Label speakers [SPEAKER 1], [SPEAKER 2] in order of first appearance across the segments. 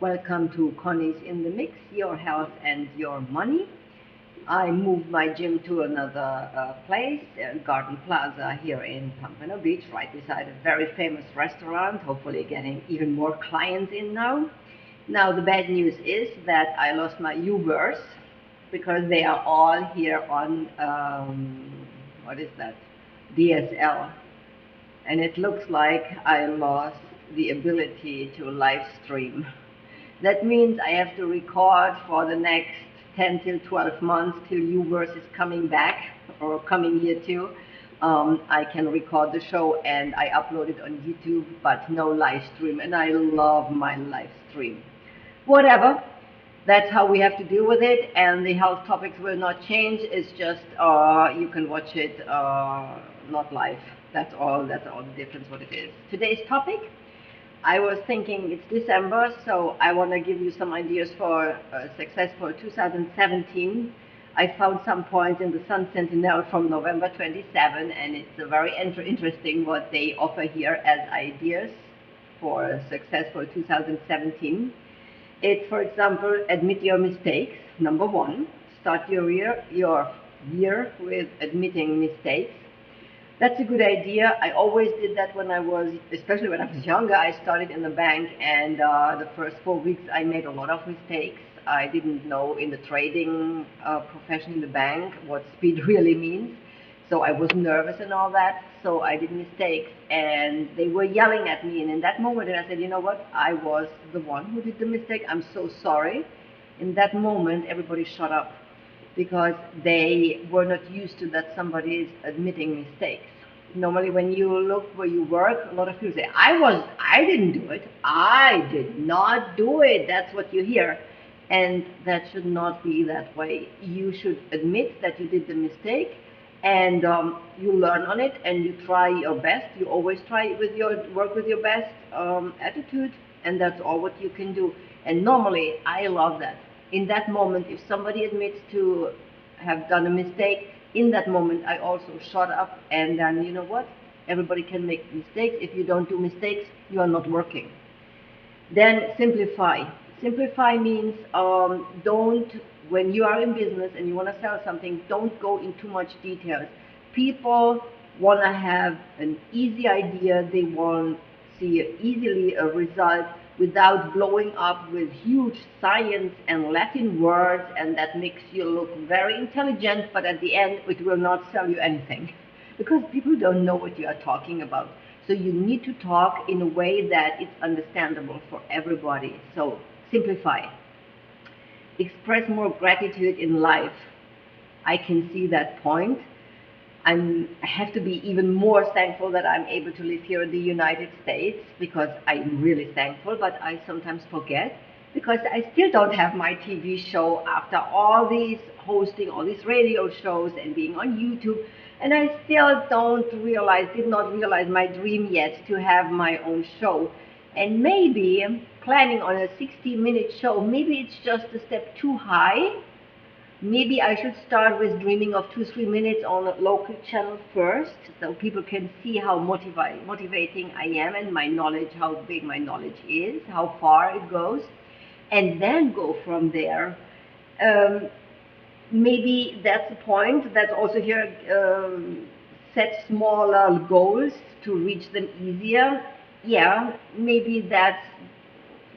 [SPEAKER 1] Welcome to Conny's in the Mix, your health and your money. I moved my gym to another place, Garden Plaza here in Pompano Beach, right beside a very famous restaurant, hopefully getting even more clients in now. Now, the bad news is that I lost my Ubers because they are all here on, what is that, DSL. And it looks like I lost the ability to live stream. That means I have to record for the next 10 till 12 months till Uverse is coming back or coming here too. I can record the show and I upload it on YouTube, but no live stream. And I love my live stream. Whatever, that's how we have to deal with it. And the health topics will not change. It's just you can watch it not live. That's all. That's all the difference. What it is. Today's topic. I was thinking it's December, so I want to give you some ideas for success for 2017. I found some points in the Sun Sentinel from November 27, and it's very interesting what they offer here as ideas for success for 2017. It's, for example, admit your mistakes, number one. Start your year with admitting mistakes. That's a good idea. I always did that when I was, especially when I was younger. I started in the bank, and the first 4 weeks I made a lot of mistakes. I didn't know in the trading profession in the bank what speed really means. So I was nervous and all that. So I did mistakes, and they were yelling at me. And in that moment, I said, you know what? I was the one who did the mistake. I'm so sorry. In that moment, everybody shut up because they were not used to that somebody is admitting mistakes. Normally, when you look where you work, a lot of people say, I didn't do it. I did not do it. That's what you hear. And that should not be that way. You should admit that you did the mistake, and you learn on it, and you try your best. You always try with your work with your best attitude, and that's all what you can do. And normally, I love that. In that moment, if somebody admits to have done a mistake, in that moment, I also shut up, and then, you know what? Everybody can make mistakes. If you don't do mistakes, you are not working. Then simplify. Simplify means when you are in business and you want to sell something, don't go in too much details. People want to have an easy idea. They want to see easily a result without blowing up with huge science and Latin words, and that makes you look very intelligent, but at the end it will not sell you anything because people don't know what you are talking about. So you need to talk in a way that it's understandable for everybody. So simplify. Express more gratitude in life. I can see that point. I have to be even more thankful that I'm able to live here in the United States because I'm really thankful, but I sometimes forget because I still don't have my TV show after all these hosting all these radio shows and being on YouTube, and I still did not realize my dream yet to have my own show. And maybe planning on a 60-minute show, maybe it's just a step too high. Maybe I should start with dreaming of 2-3 minutes on a local channel first, so people can see how motivating I am and my knowledge, how big my knowledge is, how far it goes, and then go from there. Maybe that's the point. That's also here. Set smaller goals to reach them easier. Yeah, maybe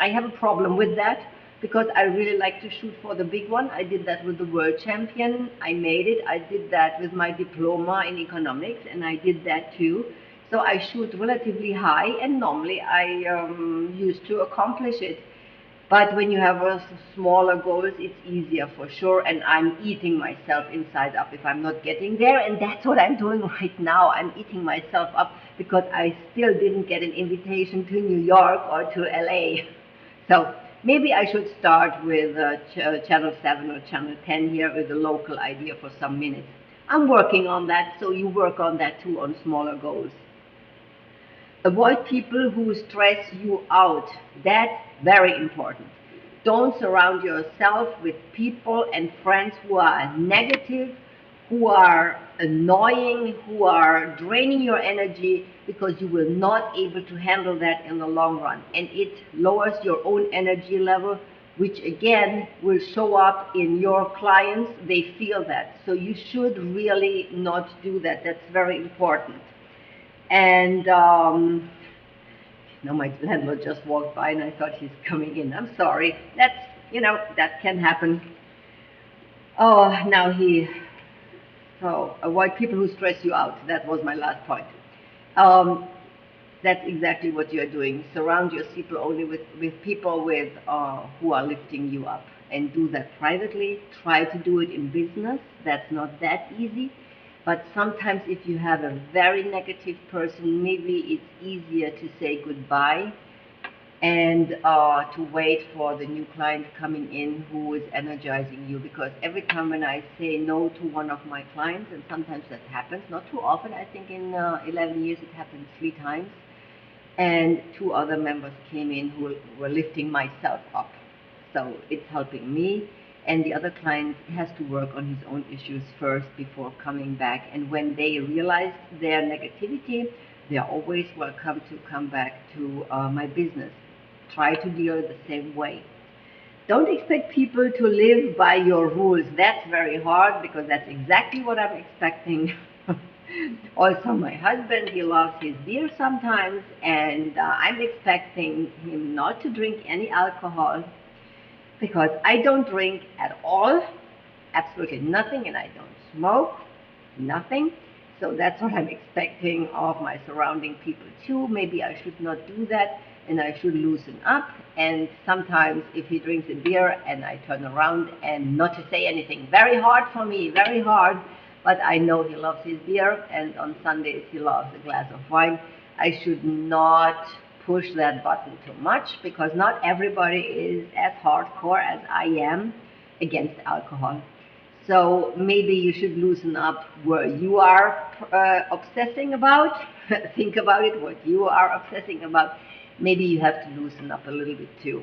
[SPEAKER 1] I have a problem with that because I really like to shoot for the big one. I did that with the world champion. I made it. I did that with my diploma in economics, and I did that too. So I shoot relatively high, and normally I used to accomplish it. But when you have smaller goals, it's easier for sure, and I'm eating myself inside up if I'm not getting there, and that's what I'm doing right now. I'm eating myself up because I still didn't get an invitation to New York or to LA. So maybe I should start with Channel 7 or Channel 10 here with a local idea for some minutes. I'm working on that, so you work on that too, on smaller goals. Avoid people who stress you out. That's very important. Don't surround yourself with people and friends who are negative, who are annoying, who are draining your energy, because you will not able to handle that in the long run. And it lowers your own energy level, which again will show up in your clients. They feel that. So you should really not do that. That's very important. And no, my landlord just walked by and I thought he's coming in. I'm sorry. That's, that can happen. Oh, now so avoid people who stress you out. That was my last point. Um, that's exactly what you're doing. Surround yourself only with people who are lifting you up, and do that privately. Try to do it in business. That's not that easy. But sometimes if you have a very negative person, maybe it's easier to say goodbye and to wait for the new client coming in who is energizing you. Because every time when I say no to one of my clients, and sometimes that happens, not too often, I think in 11 years it happened 3 times, and 2 other members came in who were lifting myself up. So it's helping me. And the other client has to work on his own issues first before coming back. And when they realize their negativity, they are always welcome to come back to my business. Try to deal the same way. Don't expect people to live by your rules. That's very hard, because that's exactly what I'm expecting. Also, my husband, he loves his beer sometimes, and I'm expecting him not to drink any alcohol, because I don't drink at all, absolutely nothing, and I don't smoke, nothing. So that's what I'm expecting of my surrounding people too. Maybe I should not do that, and I should loosen up. And sometimes if he drinks a beer and I turn around and not to say anything, very hard for me, very hard, but I know he loves his beer, and on Sundays he loves a glass of wine. I should not push that button too much, because not everybody is as hardcore as I am against alcohol. So maybe you should loosen up where you are obsessing about. Think about it, what you are obsessing about. Maybe you have to loosen up a little bit too.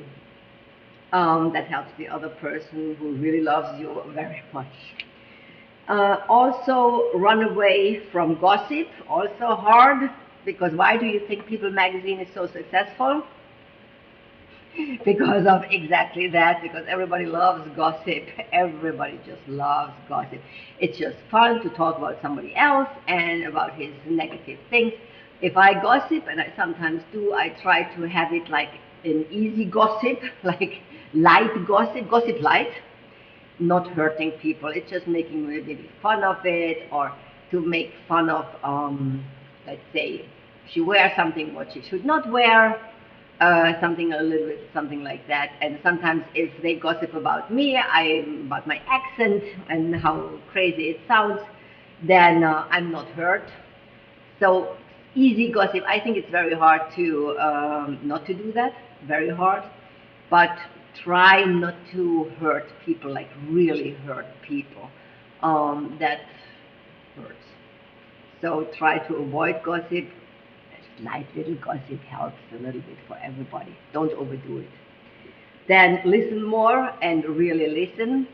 [SPEAKER 1] That helps the other person who really loves you very much. Also, run away from gossip, also hard, because why do you think People magazine is so successful? Because of exactly that, because everybody loves gossip. Everybody just loves gossip. It's just fun to talk about somebody else and about his negative things. If I gossip, and I sometimes do, I try to have it like an easy gossip, like light gossip, gossip light, not hurting people. It's just making maybe fun of it, or to make fun of, let's say, she wears something what she should not wear, something a little bit, something like that. And sometimes if they gossip about me, about my accent and how crazy it sounds, then I'm not hurt. So easy gossip. I think it's very hard to not to do that. Very hard, but try not to hurt people, like really hurt people. That hurts. So try to avoid gossip. Light little gossip helps a little bit for everybody. Don't overdo it. Then listen more and really listen.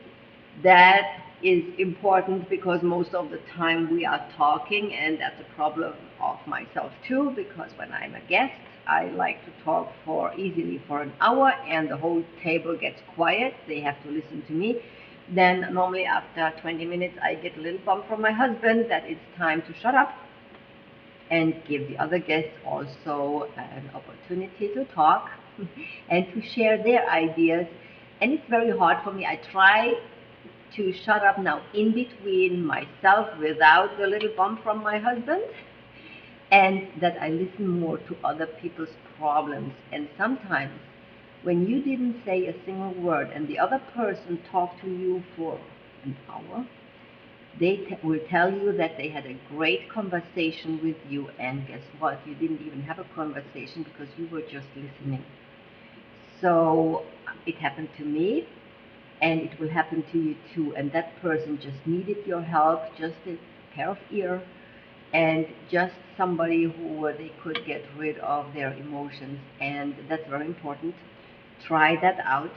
[SPEAKER 1] That is important, because most of the time we are talking, and that's a problem of myself too, because when I'm a guest, I like to talk for easily for an hour, and the whole table gets quiet. They have to listen to me. Then normally after 20 minutes, I get a little bump from my husband that it's time to shut up, and give the other guests also an opportunity to talk and to share their ideas. And it's very hard for me. I try to shut up now in between myself without the little bump from my husband, and that I listen more to other people's problems. And sometimes when you didn't say a single word and the other person talked to you for an hour, they will tell you that they had a great conversation with you, and guess what? You didn't even have a conversation, because you were just listening. So it happened to me, and it will happen to you too. And that person just needed your help, just a pair of ears, and just somebody who they could get rid of their emotions. And that's very important. Try that out.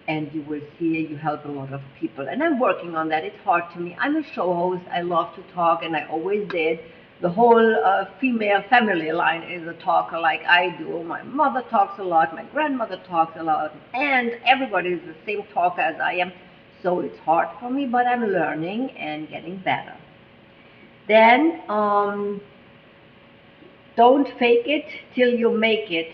[SPEAKER 1] and you will see you help a lot of people. And I'm working on that. It's hard to me. I'm a show host. I love to talk, and I always did. The whole female family line is a talker like I do. My mother talks a lot, my grandmother talks a lot, and everybody is the same talker as I am. So it's hard for me, but I'm learning and getting better. Then, don't fake it till you make it.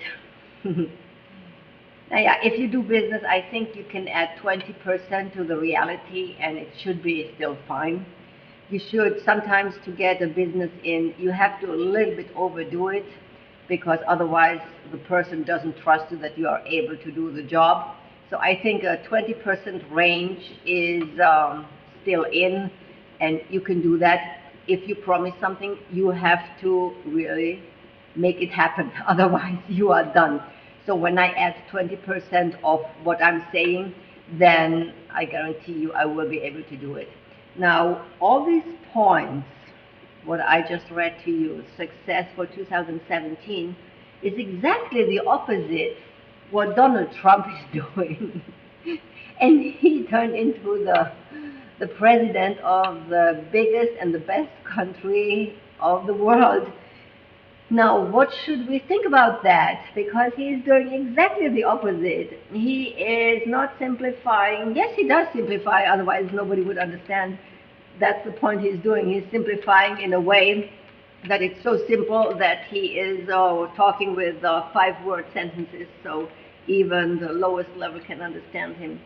[SPEAKER 1] Now, yeah, if you do business, I think you can add 20% to the reality and it should be still fine. You should sometimes, to get a business in, you have to a little bit overdo it because otherwise the person doesn't trust you that you are able to do the job. So I think a 20% range is still in, and you can do that. If you promise something, you have to really make it happen. Otherwise, you are done. So when I add 20% of what I'm saying, then I guarantee you I will be able to do it. Now, all these points, what I just read to you, success for 2017, is exactly the opposite what Donald Trump is doing. And he turned into the president of the biggest and the best country of the world. Now, what should we think about that? Because he is doing exactly the opposite. He is not simplifying. Yes, he does simplify, otherwise nobody would understand. That's the point he's doing. He's simplifying in a way that it's so simple that he is talking with 5-word sentences, so even the lowest level can understand him.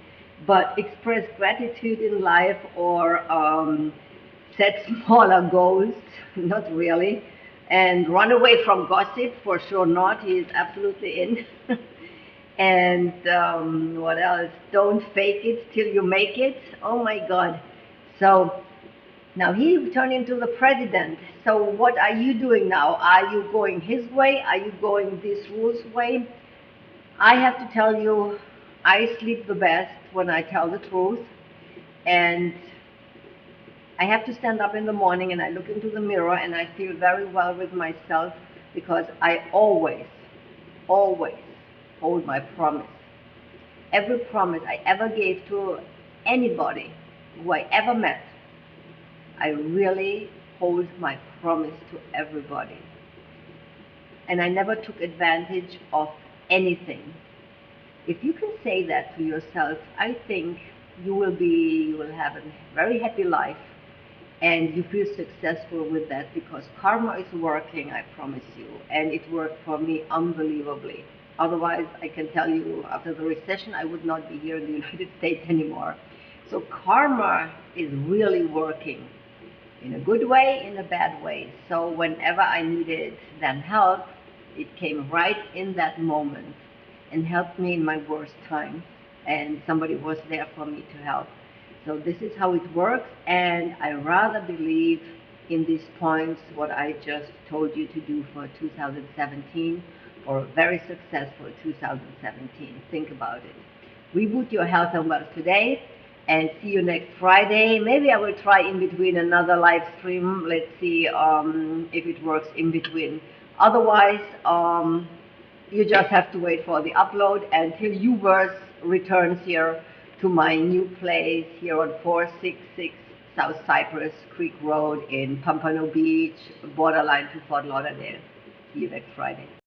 [SPEAKER 1] But express gratitude in life or set smaller goals, not really. And run away from gossip, for sure not. He is absolutely in. And what else? Don't fake it till you make it. Oh my God. So now he turned into the president. So what are you doing now? Are you going his way? Are you going this rule's way? I have to tell you, I sleep the best when I tell the truth. And I have to stand up in the morning and I look into the mirror and I feel very well with myself because I always, always hold my promise. Every promise I ever gave to anybody who I ever met, I really hold my promise to everybody. And I never took advantage of anything. If you can say that to yourself, I think you will have a very happy life and you feel successful with that because karma is working, I promise you, and it worked for me unbelievably. Otherwise, I can tell you, after the recession, I would not be here in the United States anymore. So karma is really working in a good way, in a bad way. So whenever I needed then help, it came right in that moment and helped me in my worst time, and somebody was there for me to help. So this is how it works, and I rather believe in these points, what I just told you to do for 2017, or a very successful 2017. Think about it. Reboot your health and wealth today, and see you next Friday. Maybe I will try in between another live stream. Let's see if it works in between. Otherwise, you just have to wait for the upload until Uverse returns here to my new place here on 466 South Cypress Creek Road in Pompano Beach, borderline to Fort Lauderdale. See you next Friday.